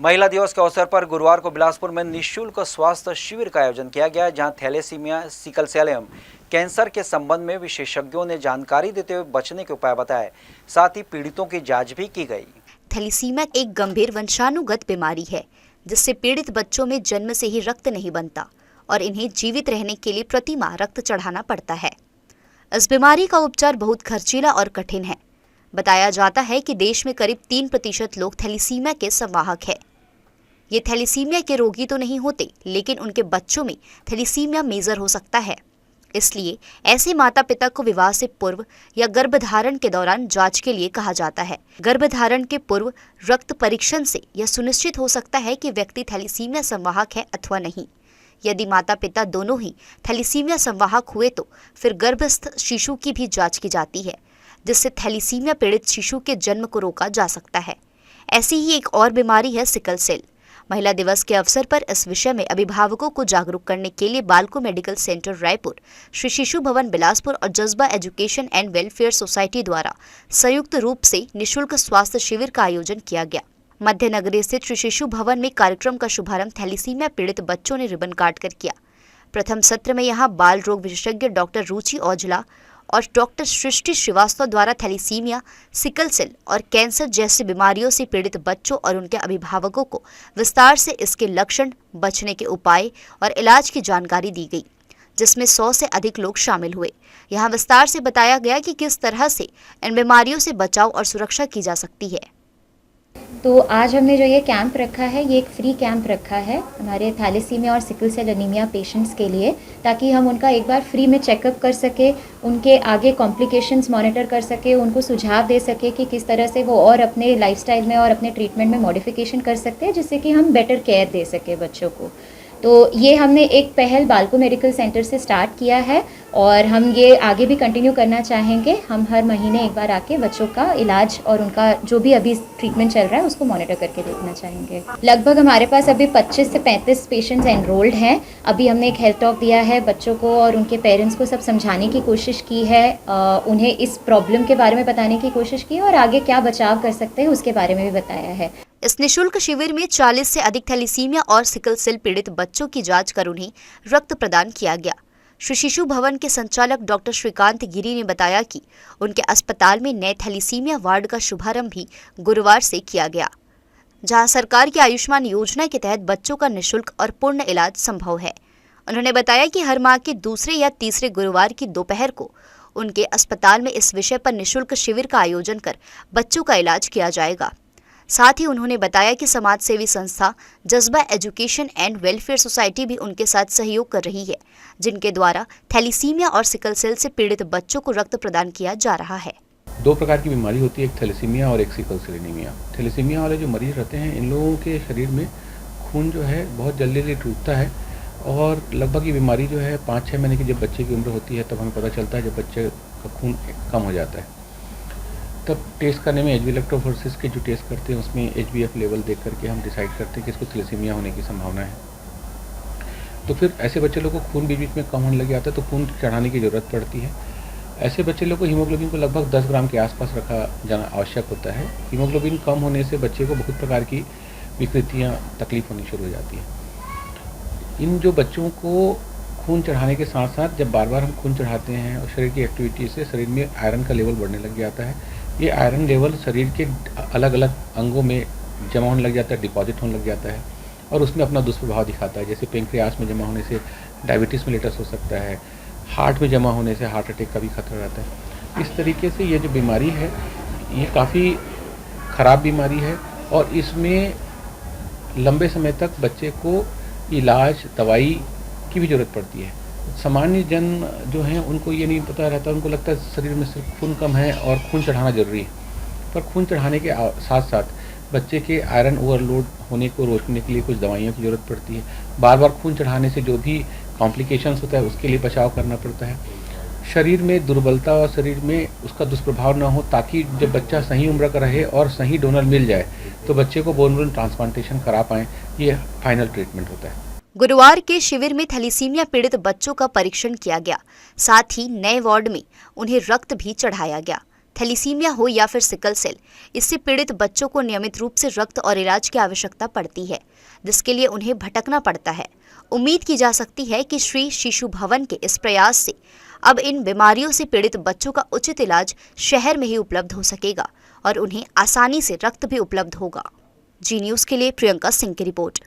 महिला दिवस के अवसर पर गुरुवार को बिलासपुर में निःशुल्क स्वास्थ्य शिविर का आयोजन किया गया, जहां थैलेसीमिया, सिकल सेल एवं कैंसर के संबंध में विशेषज्ञों ने जानकारी देते हुए बचने के उपाय बताए। साथ ही पीड़ितों की जांच भी की गई। थैलेसीमिया एक गंभीर वंशानुगत बीमारी है, जिससे पीड़ित बच्चों में जन्म से ही रक्त नहीं बनता और इन्हें जीवित रहने के लिए प्रति माह रक्त चढ़ाना पड़ता है। इस बीमारी का उपचार बहुत खर्चीला और कठिन है। बताया जाता है कि देश में करीब 3% लोग थैलेसीमिया के संवाहक हैं। ये थैलेसीमिया के रोगी तो नहीं होते, लेकिन उनके बच्चों में थैलेसीमिया मेजर हो सकता है। इसलिए ऐसे माता पिता को विवाह से पूर्व या गर्भधारण के दौरान जांच के लिए कहा जाता है। गर्भधारण के पूर्व रक्त परीक्षण से यह सुनिश्चित हो सकता है कि व्यक्ति थैलेसीमिया संवाहक है अथवा नहीं। यदि माता पिता दोनों ही थैलेसीमिया संवाहक हुए तो फिर गर्भस्थ शिशु की भी जांच की जाती है, जिससे थैलेसीमिया पीड़ित शिशु के जन्म को रोका जा सकता है। ऐसी ही एक और बीमारी है सिकल सेल। महिला दिवस के अवसर पर इस विषय में अभिभावकों को जागरूक करने के लिए बालको मेडिकल सेंटर रायपुर, श्री शिशु भवन बिलासपुर और जज्बा एजुकेशन एंड वेलफेयर सोसाइटी द्वारा संयुक्त रूप से निःशुल्क स्वास्थ्य शिविर का आयोजन किया गया। मध्य नगरी स्थित श्री शिशु भवन में कार्यक्रम का शुभारंभ थैलेसीमिया पीड़ित बच्चों ने रिबन काटकर किया। प्रथम सत्र में यहां बाल रोग विशेषज्ञ डॉक्टर रुचि औजला और डॉक्टर सृष्टि श्रीवास्तव द्वारा थैलेसीमिया, सिकल सेल और कैंसर जैसी बीमारियों से पीड़ित बच्चों और उनके अभिभावकों को विस्तार से इसके लक्षण, बचने के उपाय और इलाज की जानकारी दी गई, जिसमें 100 से अधिक लोग शामिल हुए। यहाँ विस्तार से बताया गया कि किस तरह से इन बीमारियों से बचाव और सुरक्षा की जा सकती है। तो आज हमने जो ये कैंप रखा है, ये एक फ्री कैंप रखा है हमारे थैलेसीमिया और सिकल सेल एनीमिया पेशेंट्स के लिए, ताकि हम उनका एक बार फ्री में चेकअप कर सके, उनके आगे कॉम्प्लिकेशंस मॉनिटर कर सके, उनको सुझाव दे सके कि किस तरह से वो और अपने लाइफस्टाइल में और अपने ट्रीटमेंट में मॉडिफिकेशन कर सकते हैं, जिससे कि हम बेटर केयर दे सके बच्चों को। तो ये हमने एक पहल बालको मेडिकल सेंटर से स्टार्ट किया है और हम ये आगे भी कंटिन्यू करना चाहेंगे। हम हर महीने एक बार आके बच्चों का इलाज और उनका जो भी अभी ट्रीटमेंट चल रहा है उसको मॉनिटर करके देखना चाहेंगे। लगभग हमारे पास अभी 25 से 35 पेशेंट्स एनरोल्ड हैं। अभी हमने एक हेल्थ टॉक दिया है बच्चों को और उनके पेरेंट्स को, सब समझाने की कोशिश की है, उन्हें इस प्रॉब्लम के बारे में बताने की कोशिश की और आगे क्या बचाव कर सकते हैं उसके बारे में भी बताया है। इस निःशुल्क शिविर में 40 से अधिक थैलेसीमिया और सिकल सेल पीड़ित बच्चों की जांच कर उन्हें रक्त प्रदान किया गया। श्री शिशु भवन के संचालक डॉक्टर श्रीकांत गिरी ने बताया कि उनके अस्पताल में नए थैलेसीमिया वार्ड का शुभारंभ भी गुरुवार से किया गया, जहां सरकार की आयुष्मान योजना के तहत बच्चों का निःशुल्क और पूर्ण इलाज संभव है। उन्होंने बताया कि हर माह के दूसरे या तीसरे गुरुवार की दोपहर को उनके अस्पताल में इस विषय पर निःशुल्क शिविर का आयोजन कर बच्चों का इलाज किया जाएगा। साथ ही उन्होंने बताया कि समाज सेवी संस्था जज्बा एजुकेशन एंड वेलफेयर सोसाइटी भी उनके साथ सहयोग कर रही है, जिनके द्वारा थैलेसीमिया और सिकल सेल से पीड़ित बच्चों को रक्त प्रदान किया जा रहा है। 2 प्रकार की बीमारी होती है, एक थैलेसीमिया और एक सिकल सेल एनीमिया। थैलेसीमिया वाले जो मरीज रहते हैं, इन लोगों के शरीर में खून जो है बहुत जल्दी टूटता है और लगभग ये बीमारी जो है 5-6 महीने की जब बच्चे की उम्र होती है तब हमें पता चलता है, जब बच्चे का खून कम हो जाता है। तब टेस्ट करने में HB इलेक्ट्रोफोरेसिस के जो टेस्ट करते हैं उसमें HbF लेवल देख करके हम डिसाइड करते हैं कि इसको थैलेसीमिया होने की संभावना है। तो फिर ऐसे बच्चे लोग को खून बीच में कम होने लग जाता है, तो खून चढ़ाने की ज़रूरत पड़ती है। ऐसे बच्चे लोग को हीमोग्लोबिन को लगभग 10 ग्राम के आसपास रखा जाना आवश्यक होता है। हीमोग्लोबिन कम होने से बच्चे को बहुत प्रकार की विकृतियाँ, तकलीफ होनी शुरू हो जाती है। इन जो बच्चों को खून चढ़ाने के साथ साथ जब बार बार हम खून चढ़ाते हैं और शरीर की एक्टिविटी से शरीर में आयरन का लेवल बढ़ने लग जाता है। ये आयरन लेवल शरीर के अलग अलग अंगों में जमा होने लग जाता है, डिपॉजिट होने लग जाता है और उसमें अपना दुष्प्रभाव दिखाता है। जैसे पेंक्रियास में जमा होने से डायबिटीज़ मेलिटस हो सकता है, हार्ट में जमा होने से हार्ट अटैक का भी खतरा रहता है। इस तरीके से ये जो बीमारी है ये काफ़ी ख़राब बीमारी है और इसमें लंबे समय तक बच्चे को इलाज, दवाई की भी ज़रूरत पड़ती है। सामान्य जन जो हैं उनको ये नहीं पता रहता, उनको लगता है शरीर में सिर्फ खून कम है और खून चढ़ाना ज़रूरी है। पर खून चढ़ाने के साथ साथ बच्चे के आयरन ओवरलोड होने को रोकने के लिए कुछ दवाइयों की ज़रूरत पड़ती है। बार बार खून चढ़ाने से जो भी कॉम्प्लिकेशंस होता है उसके लिए बचाव करना पड़ता है। शरीर में दुर्बलता और शरीर में उसका दुष्प्रभाव ना हो, ताकि जब बच्चा सही उम्र का रहे और सही डोनर मिल जाए तो बच्चे को बोन मैरो ट्रांसप्लांटेशन करा पाएँ। ये फाइनल ट्रीटमेंट होता है। गुरुवार के शिविर में थैलेसीमिया पीड़ित बच्चों का परीक्षण किया गया। साथ ही नए वार्ड में उन्हें रक्त भी चढ़ाया गया। थैलीसीमिया हो या फिर सिकल सेल, इससे पीड़ित बच्चों को नियमित रूप से रक्त और इलाज की आवश्यकता पड़ती है, जिसके लिए उन्हें भटकना पड़ता है। उम्मीद की जा सकती है कि श्री शिशु भवन के इस प्रयास से अब इन बीमारियों से पीड़ित बच्चों का उचित इलाज शहर में ही उपलब्ध हो सकेगा और उन्हें आसानी से रक्त भी उपलब्ध होगा। जी न्यूज़ के लिए प्रियंका सिंह की रिपोर्ट।